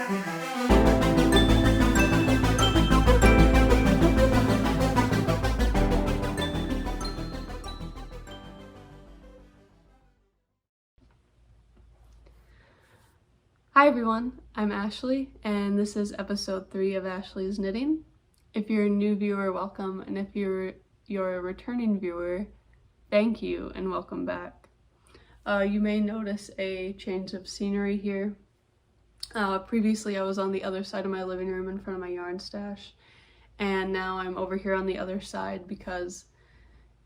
Hi everyone, I'm Ashley, and this is episode 3 of Ashlees Knitting. If you're a new viewer, welcome, and if you're a returning viewer, thank you and welcome back. You may notice a change of scenery here. Previously I was on the other side of my living room in front of my yarn stash, and now I'm over here on the other side because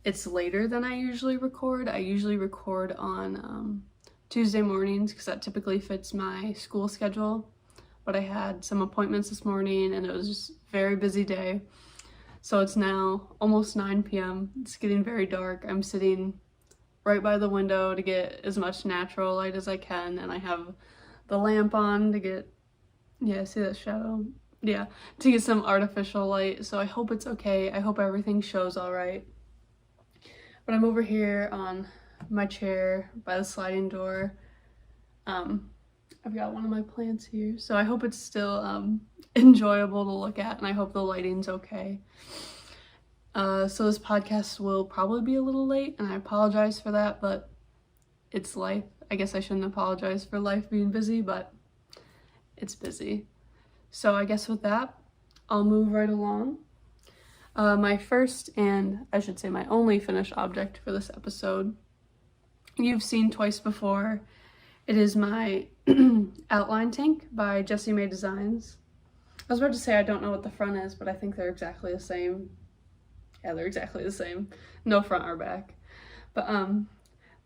it's later than I usually record. I usually record on Tuesday mornings because that typically fits my school schedule, but I had some appointments this morning and it was just a very busy day. So it's now almost 9 p.m. It's getting very dark. I'm sitting right by the window to get as much natural light as I can, and I have the lamp on to get, yeah, see that shadow? Yeah, to get some artificial light, so I hope it's okay. I hope everything shows all right. But I'm over here on my chair by the sliding door. I've got one of my plants here, so I hope it's still enjoyable to look at, and I hope the lighting's okay. So this podcast will probably be a little late, and I apologize for that, but it's life. I guess I shouldn't apologize for life being busy, but it's busy. So I guess with that, I'll move right along. My first, and I should say my only finished object for this episode, you've seen twice before. It is my outline tank by Jessie May Designs. I was about to say I don't know what the front is, but I think they're exactly the same. Yeah, they're exactly the same. No front or back. But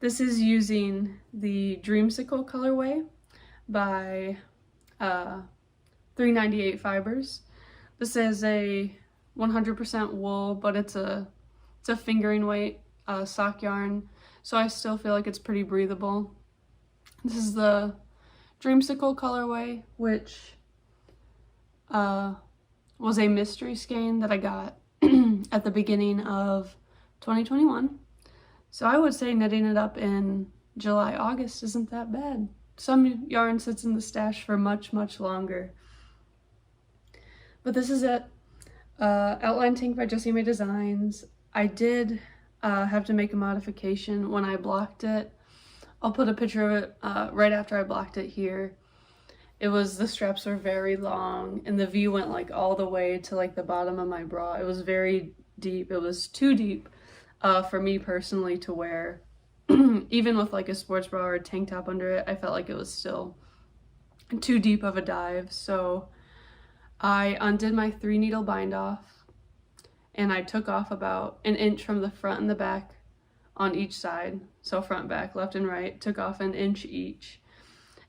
this is using the Dreamsicle colorway by 398 Fibers. This is a 100% wool, but it's a fingering weight sock yarn, so I still feel like it's pretty breathable. This is the Dreamsicle colorway, which was a mystery skein that I got at the beginning of 2021. So I would say knitting it up in July, August isn't that bad. Some yarn sits in the stash for much, much longer. But this is it. Outline tank by Jessie May Designs. I did have to make a modification when I blocked it. I'll put a picture of it right after I blocked it here. The straps were very long, and the V went like all the way to like the bottom of my bra. It was very deep. It was too deep for me personally to wear. Even with like a sports bra or a tank top under it, I felt like it was still too deep of a dive. So I undid my 3-needle bind off, and I took off about an inch from the front and the back on each side. So front, back, left and right, took off an inch each.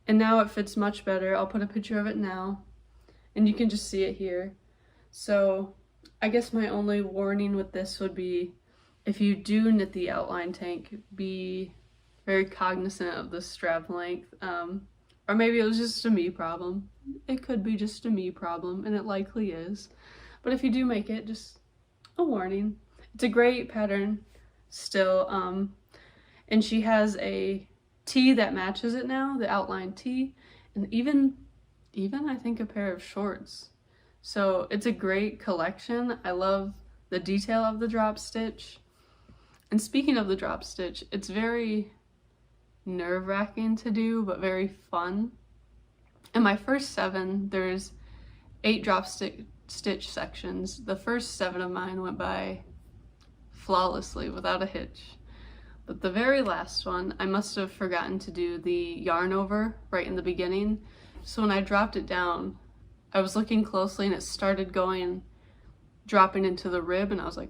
And now it fits much better. I'll put a picture of it now, and you can just see it here. So I guess my only warning with this would be, if you do knit the outline tank, be very cognizant of the strap length. Or maybe it was just a me problem. It could be just a me problem, and it likely is. But if you do make it, just a warning. It's a great pattern still. And she has a tee that matches it now, the outline tee, and even I think a pair of shorts. So it's a great collection. I love the detail of the drop stitch. And speaking of the drop stitch, it's very nerve-wracking to do, but very fun. In my first 7, there's 8 drop stitch sections. The first 7 of mine went by flawlessly without a hitch. But the very last one, I must have forgotten to do the yarn over right in the beginning. So when I dropped it down, I was looking closely and it started dropping into the rib, and I was like,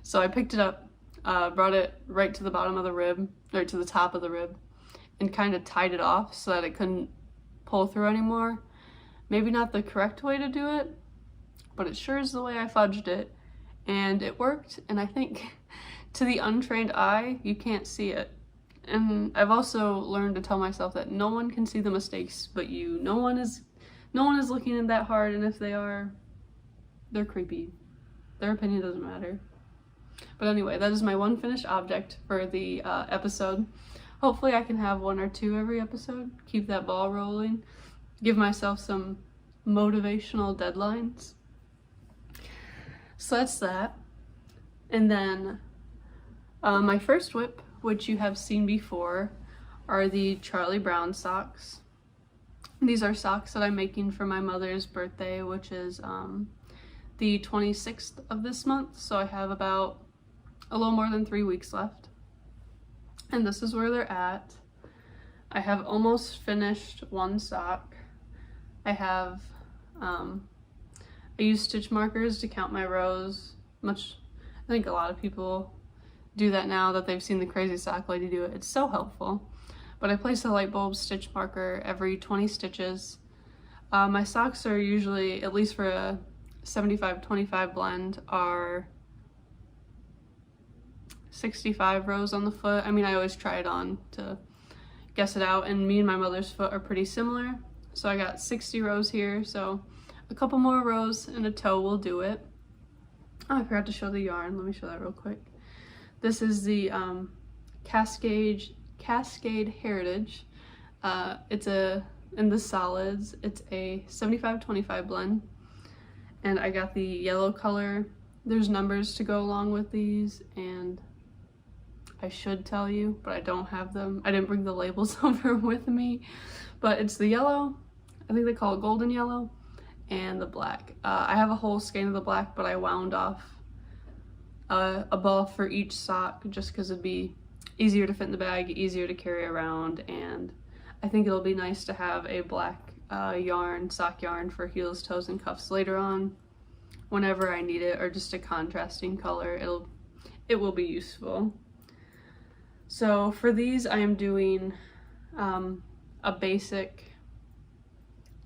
so I picked it up, brought it right to the bottom of the rib, or to the top of the rib, and kind of tied it off so that it couldn't pull through anymore. Maybe not the correct way to do it, but it sure is the way I fudged it, and it worked. And I think to the untrained eye, you can't see it. And I've also learned to tell myself that no one can see the mistakes but you. No one is looking in that hard, and if they are, they're creepy. Their opinion doesn't matter. But anyway, that is my one finished object for the episode. Hopefully I can have 1 or 2 every episode, keep that ball rolling. give myself some motivational deadlines. So that's that. And then my first whip, which you have seen before, are the Charlie Brown socks. These are socks that I'm making for my mother's birthday, which is the 26th of this month. So I have about a little more than 3 weeks left. And this is where they're at. I have almost finished one sock. I have, I use stitch markers to count my rows. I think a lot of people do that now that they've seen the crazy sock lady do it. It's so helpful. But I place a light bulb stitch marker every 20 stitches. My socks are usually, at least for a 75-25 blend, are 65 rows on the foot. I mean, I always try it on to guess it out, and me and my mother's foot are pretty similar. So I got 60 rows here, so a couple more rows and a toe will do it. Oh, I forgot to show the yarn. Let me show that real quick. This is the Cascade Heritage. It's in the solids, it's a 75-25 blend, and I got the yellow color. There's numbers to go along with these, and I should tell you, but I don't have them. I didn't bring the labels over with me, but it's the yellow, I think they call it golden yellow, and the black. I have a whole skein of the black, but I wound off a ball for each sock just because it'd be easier to fit in the bag, easier to carry around, and I think it'll be nice to have a black sock yarn for heels, toes, and cuffs later on whenever I need it, or just a contrasting color. It will be useful. So for these, I am doing a basic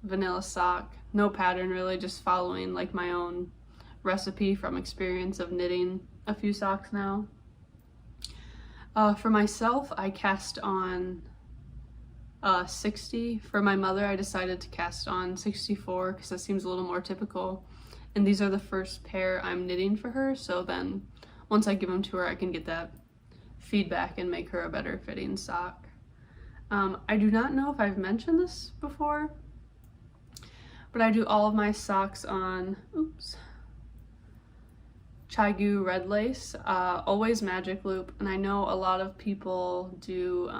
vanilla sock, no pattern really, just following like my own recipe from experience of knitting a few socks now. For myself, I cast on 60. For my mother, I decided to cast on 64 because that seems a little more typical. And these are the first pair I'm knitting for her, so then once I give them to her, I can get that feedback and make her a better fitting sock. I do not know if I've mentioned this before, but I do all of my socks on, Chaigu red lace, always magic loop, and I know a lot of people do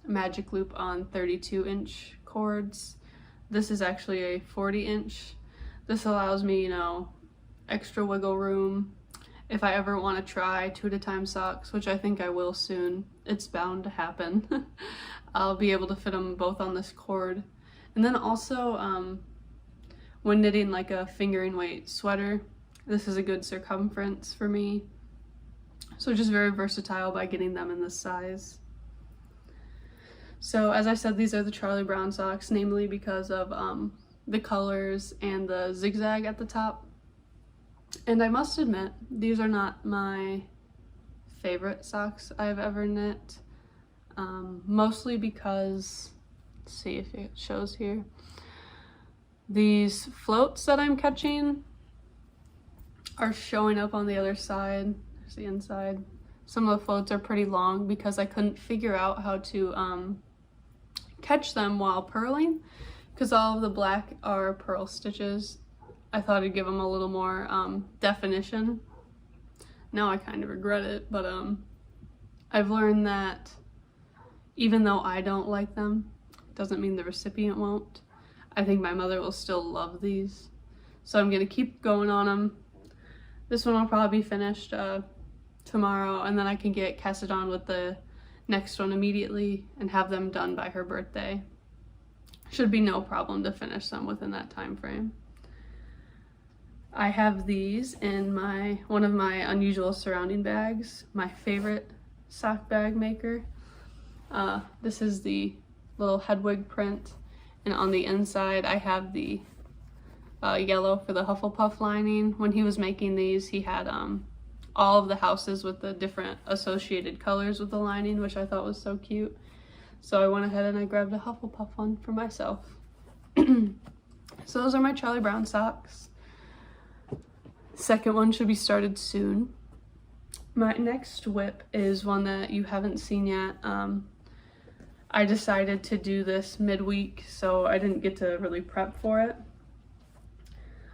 magic loop on 32-inch cords. This is actually a 40-inch. This allows me, you know, extra wiggle room if I ever want to try 2-at-a-time socks, which I think I will soon. It's bound to happen. I'll be able to fit them both on this cord. And then also, when knitting like a fingering weight sweater, this is a good circumference for me. So just very versatile by getting them in this size. So as I said, these are the Charlie Brown socks, namely because of the colors and the zigzag at the top. And I must admit, these are not my favorite socks I've ever knit. Mostly because, let's see if it shows here, these floats that I'm catching are showing up on the other side. There's the inside. Some of the floats are pretty long because I couldn't figure out how to catch them while purling, because all of the black are purl stitches. I thought I'd give them a little more definition. Now I kind of regret it, but I've learned that even though I don't like them, doesn't mean the recipient won't. I think my mother will still love these. So I'm gonna keep going on them. This one will probably be finished tomorrow, and then I can get casted on with the next one immediately and have them done by her birthday. Should be no problem to finish them within that time frame. I have these in one of my unusual surrounding bags, my favorite sock bag maker. This is the little Hedwig print, and on the inside I have the yellow for the Hufflepuff lining. When he was making these, he had all of the houses with the different associated colors with the lining, which I thought was so cute. So I went ahead and I grabbed a Hufflepuff one for myself. So those are my Charlie Brown socks. Second one should be started soon. My next whip is one that you haven't seen yet. I decided to do this midweek, so I didn't get to really prep for it.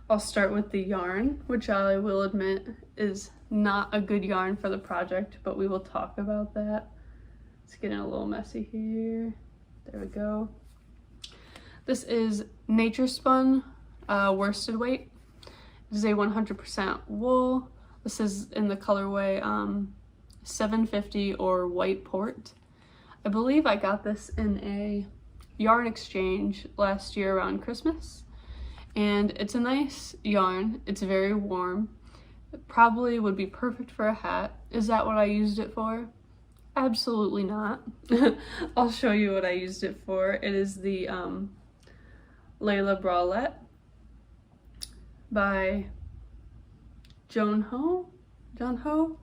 I'll start with the yarn, which I will admit is not a good yarn for the project, but we will talk about that. It's getting a little messy here. There we go. This is Nature Spun worsted weight. It is a 100% wool. This is in the colorway 750 or white port. I believe I got this in a yarn exchange last year around Christmas. And it's a nice yarn. It's very warm. It probably would be perfect for a hat. Is that what I used it for? Absolutely not. I'll show you what I used it for. It is the Layla Bralette by John Ho.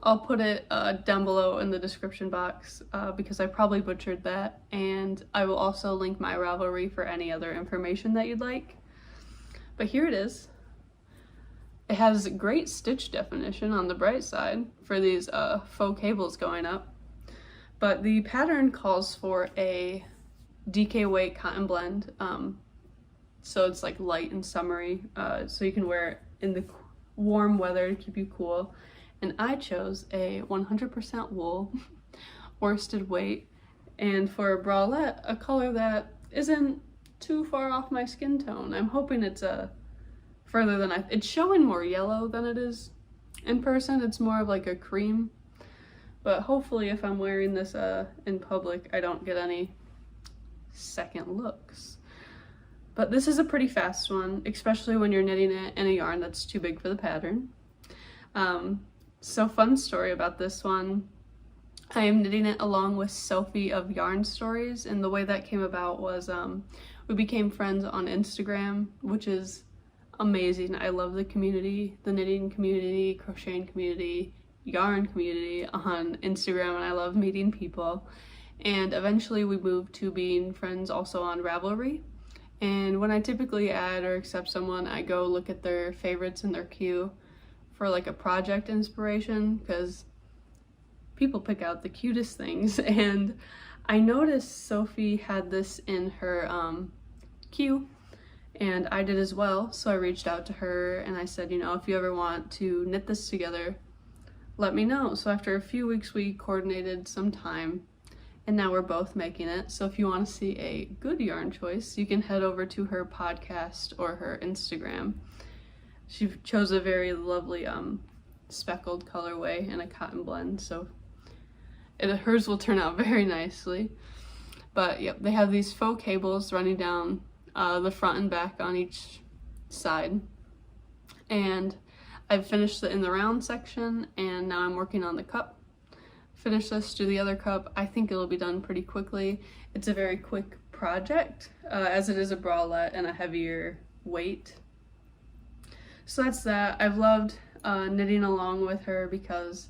I'll put it down below in the description box because I probably butchered that, and I will also link my Ravelry for any other information that you'd like. But here it is. It has great stitch definition on the bright side for these faux cables going up, but the pattern calls for a DK weight cotton blend, so it's like light and summery, so you can wear it in the warm weather to keep you cool. And I chose a 100% wool worsted weight, and for a bralette, a color that isn't too far off my skin tone. I'm hoping it's further than it's showing more yellow than it is in person. It's more of like a cream, but hopefully if I'm wearing this in public, I don't get any second looks. But this is a pretty fast one, especially when you're knitting it in a yarn that's too big for the pattern. So fun story about this one. I am knitting it along with Sophie of Yarn Stories, and the way that came about was we became friends on Instagram, which is amazing. I love the community, the knitting community, crocheting community, yarn community on Instagram, and I love meeting people. And eventually we moved to being friends also on Ravelry. And when I typically add or accept someone, I go look at their favorites in their queue for like a project inspiration, because people pick out the cutest things. And I noticed Sophie had this in her queue, and I did as well. So I reached out to her and I said, you know, if you ever want to knit this together, let me know. So after a few weeks we coordinated some time, and now we're both making it. So if you want to see a good yarn choice, you can head over to her podcast or her Instagram. She chose a very lovely speckled colorway and a cotton blend, so hers will turn out very nicely. But yep, they have these faux cables running down the front and back on each side. And I've finished in the round section, and now I'm working on the cup. Finish this, do the other cup. I think it'll be done pretty quickly. It's a very quick project, as it is a bralette and a heavier weight. So that's that. I've loved knitting along with her because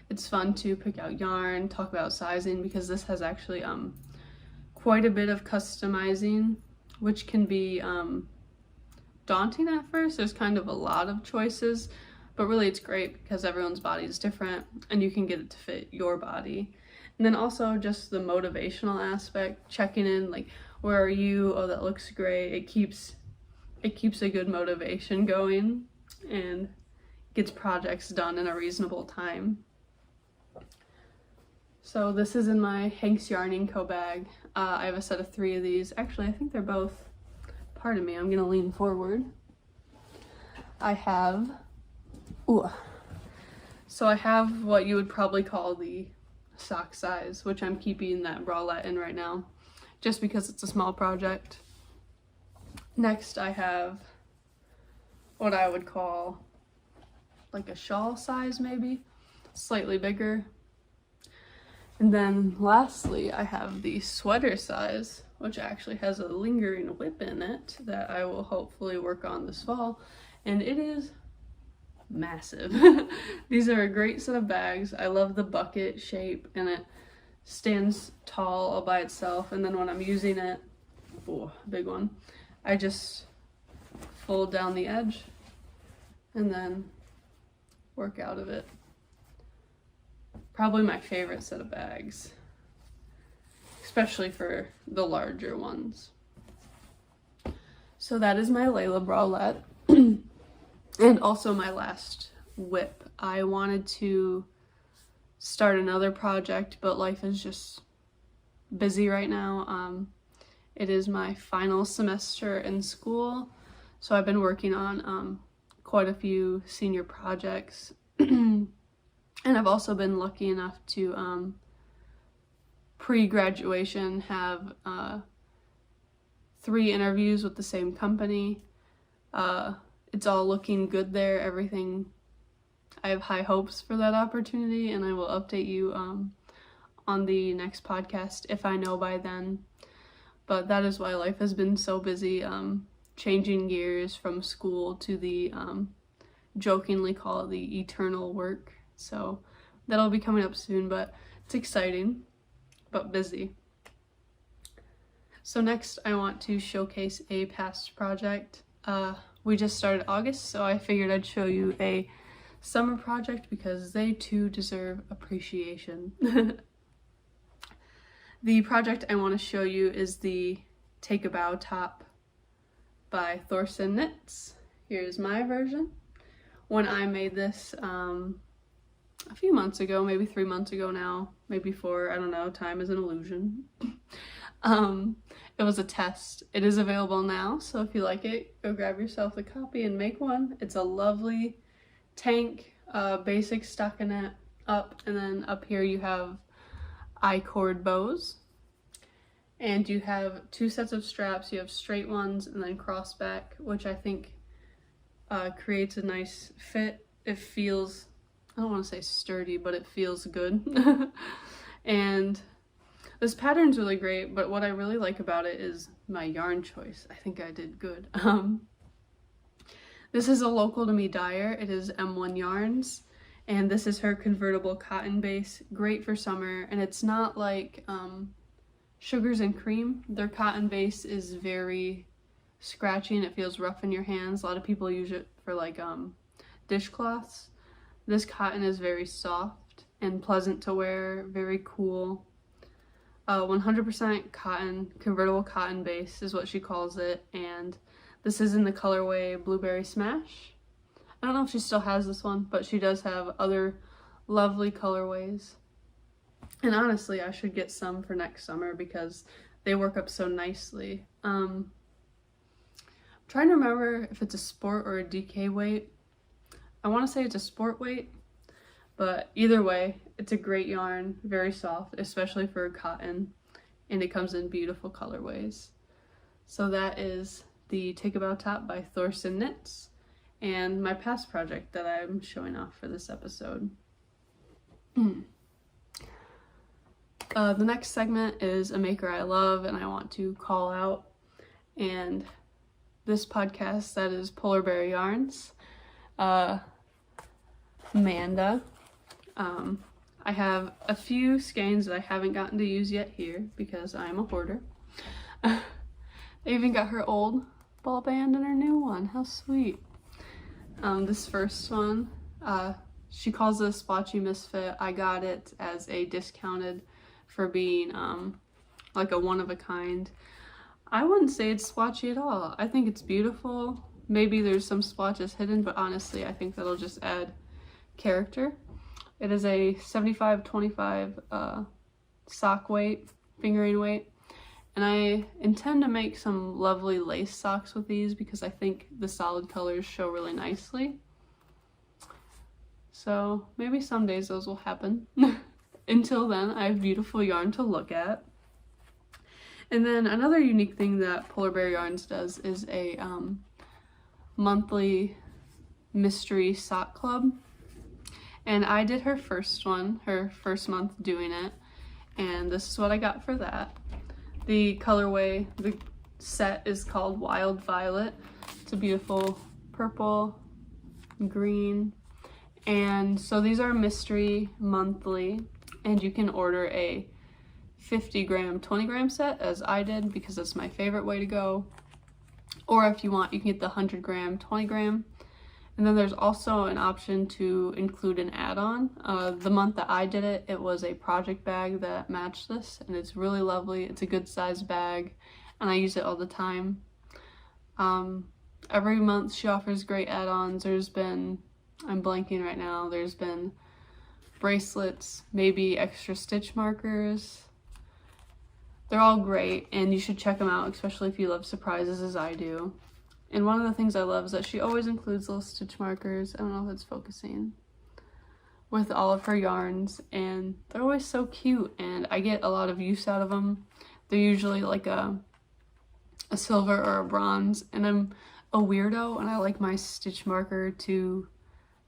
it's fun to pick out yarn, talk about sizing, because this has actually quite a bit of customizing, which can be daunting at first. There's kind of a lot of choices, but really it's great because everyone's body is different and you can get it to fit your body. And then also just the motivational aspect, checking in, like, where are you? Oh, that looks great. It keeps a good motivation going and gets projects done in a reasonable time. So this is in my Hanks Yarning Co bag. I have a set of 3 of these. Actually, I think they're both, pardon me, I'm gonna lean forward. I have, so I have what you would probably call the sock size, which I'm keeping that bralette in right now, just because it's a small project. Next, I have what I would call like a shawl size, maybe, slightly bigger. And then lastly, I have the sweater size, which actually has a lingering whip in it that I will hopefully work on this fall. And it is massive. These are a great set of bags. I love the bucket shape, and it stands tall all by itself. And then when I'm using it, big one, I just fold down the edge and then work out of it. Probably my favorite set of bags. especially for the larger ones. So that is my Layla Bralette. And also my last whip. I wanted to start another project, but life is just busy right now. It is my final semester in school, so I've been working on quite a few senior projects. And I've also been lucky enough to pre-graduation have 3 interviews with the same company. It's all looking good there, everything. I have high hopes for that opportunity, and I will update you on the next podcast if I know by then. But that is why life has been so busy, changing gears from school to the jokingly call it the eternal work. So that'll be coming up soon, but it's exciting but busy. So next I want to showcase a past project. We just started August, so I figured I'd show you a summer project because they too deserve appreciation. The project I want to show you is the Take a Bow top by Thorson Knits. Here's my version. When I made this a few months ago, maybe 3 months ago now, maybe 4, I don't know, time is an illusion. It was a test. It is available now, so if you like it, go grab yourself a copy and make one. It's a lovely tank, basic stockinette up, and then up here you have I-cord bows. And you have 2 sets of straps. You have straight ones and then crossback, which I think creates a nice fit. It feels, I don't want to say sturdy, but it feels good. And this pattern's really great, but what I really like about it is my yarn choice. I think I did good. This is a local to me dyer. It is M1 Yarns, and this is her convertible cotton base. Great for summer, and it's not like Sugars and Cream. Their cotton base is very scratchy and it feels rough in your hands. A lot of people use it for like dishcloths. This cotton is very soft and pleasant to wear, very cool. 100% cotton, convertible cotton base is what she calls it, and this is in the colorway Blueberry Smash. I don't know if she still has this one, but she does have other lovely colorways. And honestly, I should get some for next summer because they work up so nicely. I'm trying to remember if it's a sport or a DK weight. I want to say it's a sport weight, but either way, it's a great yarn, very soft, especially for cotton, and it comes in beautiful colorways. So that is the Take a Bow top by Thorson Knits, and my past project that I'm showing off for this episode. The next segment is a maker I love and I want to call out, and this podcast, that is Polar Bear Yarns. Amanda. I have a few skeins that I haven't gotten to use yet here because I'm a hoarder. I even got her old ball band and her new one. How sweet. This first one, she calls it a splotchy misfit. I got it as a discounted for being like a one-of-a-kind. I wouldn't say it's splotchy at all. I think it's beautiful. Maybe there's some splotches hidden, but honestly, I think that'll just add character. It is a 75-25 sock weight, fingering weight, and I intend to make some lovely lace socks with these because I think the solid colors show really nicely. So maybe some days those will happen. Until then, I have beautiful yarn to look at. And then another unique thing that Polar Bear Yarns does is a monthly mystery sock club. And I did her first one, her first month doing it, and this is what I got for that. The colorway, the set is called Wild Violet. It's a beautiful purple, green, and so these are mystery monthly, and you can order a 50-gram, 20-gram set, as I did, because that's my favorite way to go. Or if you want, you can get the 100-gram, 20-gram. And then there's also an option to include an add-on. The month that I did it, it was a project bag that matched this, and it's really lovely. It's a good size bag, and I use it all the time. Every month she offers great add-ons. There's been, I'm blanking right now, there's been bracelets, maybe extra stitch markers. They're all great, and you should check them out, especially if you love surprises as I do. And one of the things I love is that she always includes little stitch markers, I don't know if it's focusing, with all of her yarns, and they're always so cute, and I get a lot of use out of them. They're usually like a silver or a bronze, and I'm a weirdo, and I like my stitch marker to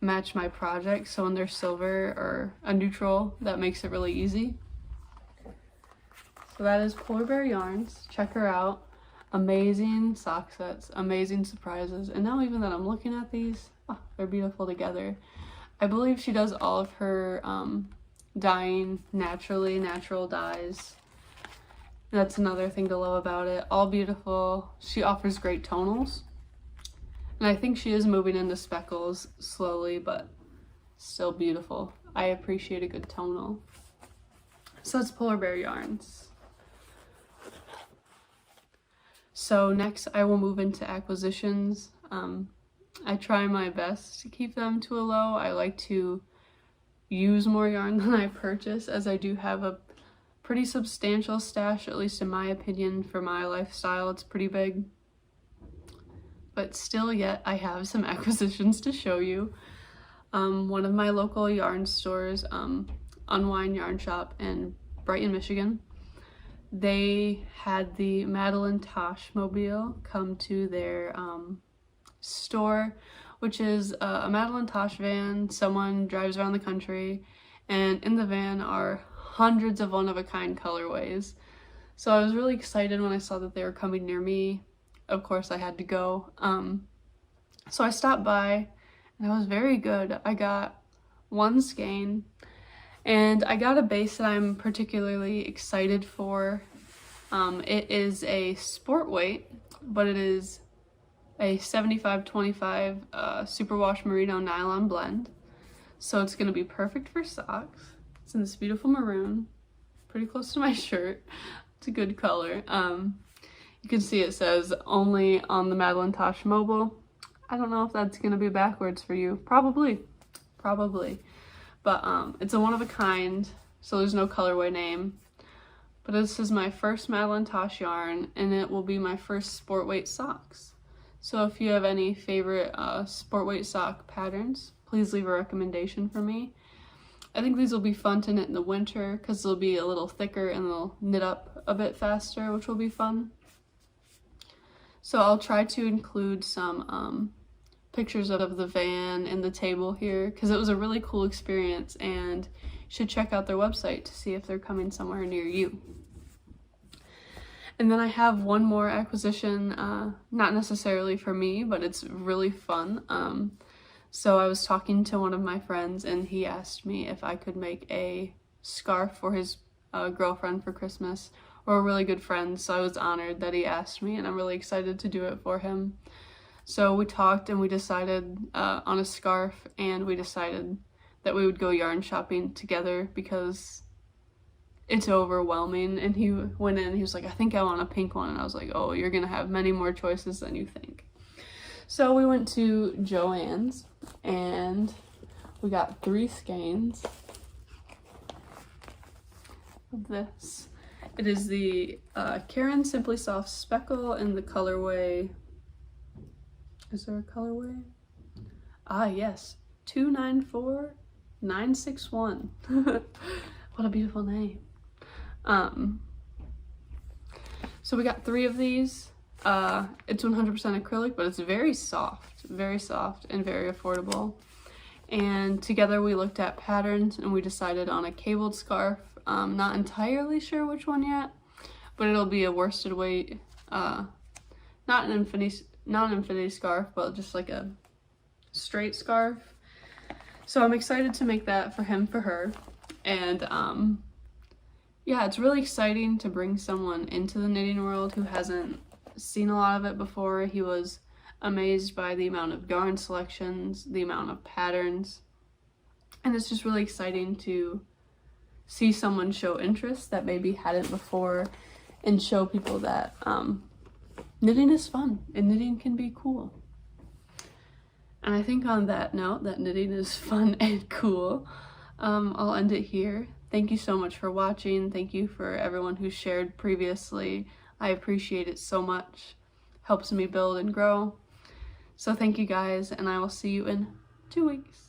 match my project, so when they're silver or a neutral, that makes it really easy. So that is Polar Bear Yarns. Check her out. Amazing sock sets, amazing surprises, and now even that I'm looking at these, they're beautiful together. I believe she does all of her dyeing naturally, natural dyes. That's another thing to love about it. All beautiful. She offers great tonals, and I think she is moving into speckles slowly, but still beautiful. I appreciate a good tonal. So that's Polar Bear Yarns. So next I will move into acquisitions. I try my best to keep them to a low. I like to use more yarn than I purchase, as I do have a pretty substantial stash, at least in my opinion, for my lifestyle. It's pretty big. But still yet I have some acquisitions to show you. One of my local yarn stores, Unwind Yarn Shop in Brighton, Michigan, they had the Madeline Tosh mobile come to their store, which is a Madeline Tosh van. Someone drives around the country, and in the van are hundreds of one-of-a-kind colorways. So I was really excited when I saw that they were coming near me. Of course I had to go. So I stopped by, and I was very good. I got one skein, and I got a base that I'm particularly excited for. It is a sport weight, but it is a 75-25 superwash merino nylon blend. So it's going to be perfect for socks. It's in this beautiful maroon, pretty close to my shirt. It's a good color. You can see it says only on the Madeline Tosh mobile. I don't know if that's going to be backwards for you. Probably. But it's a one-of-a-kind, so there's no colorway name. But this is my first Madeline Tosh yarn, and it will be my first sport weight socks. So if you have any favorite sport weight sock patterns, please leave a recommendation for me. I think these will be fun to knit in the winter because they'll be a little thicker and they'll knit up a bit faster, which will be fun. So I'll try to include some pictures of the van and the table here, because it was a really cool experience, and you should check out their website to see if they're coming somewhere near you. And then I have one more acquisition, not necessarily for me, but it's really fun. So I was talking to one of my friends, and he asked me if I could make a scarf for his girlfriend for Christmas. We're really good friends, so I was honored that he asked me, and I'm really excited to do it for him. So we talked, and we decided on a scarf, and we decided that we would go yarn shopping together because it's overwhelming. And he went in, he was like, I think I want a pink one, and I was like, oh, you're gonna have many more choices than you think. So we went to Joann's, and we got 3 skeins of this. It is the Karen Simply Soft Speckle in the colorway, is there a colorway? Ah, yes, 294961. What a beautiful name. So we got 3 of these. It's 100% acrylic, but it's very soft and very affordable. And together we looked at patterns, and we decided on a cabled scarf. Not entirely sure which one yet, but it'll be a worsted weight, not an infinity scarf, but just like a straight scarf. So I'm excited to make that for him, for her. And yeah, it's really exciting to bring someone into the knitting world who hasn't seen a lot of it before. He was amazed by the amount of yarn selections, the amount of patterns, and it's just really exciting to see someone show interest that maybe hadn't before, and show people that knitting is fun and knitting can be cool. And I think on that note, that knitting is fun and cool, I'll end it here. Thank you so much for watching. Thank you for everyone who shared previously. I appreciate it so much. Helps me build and grow. So thank you guys, and I will see you in 2 weeks.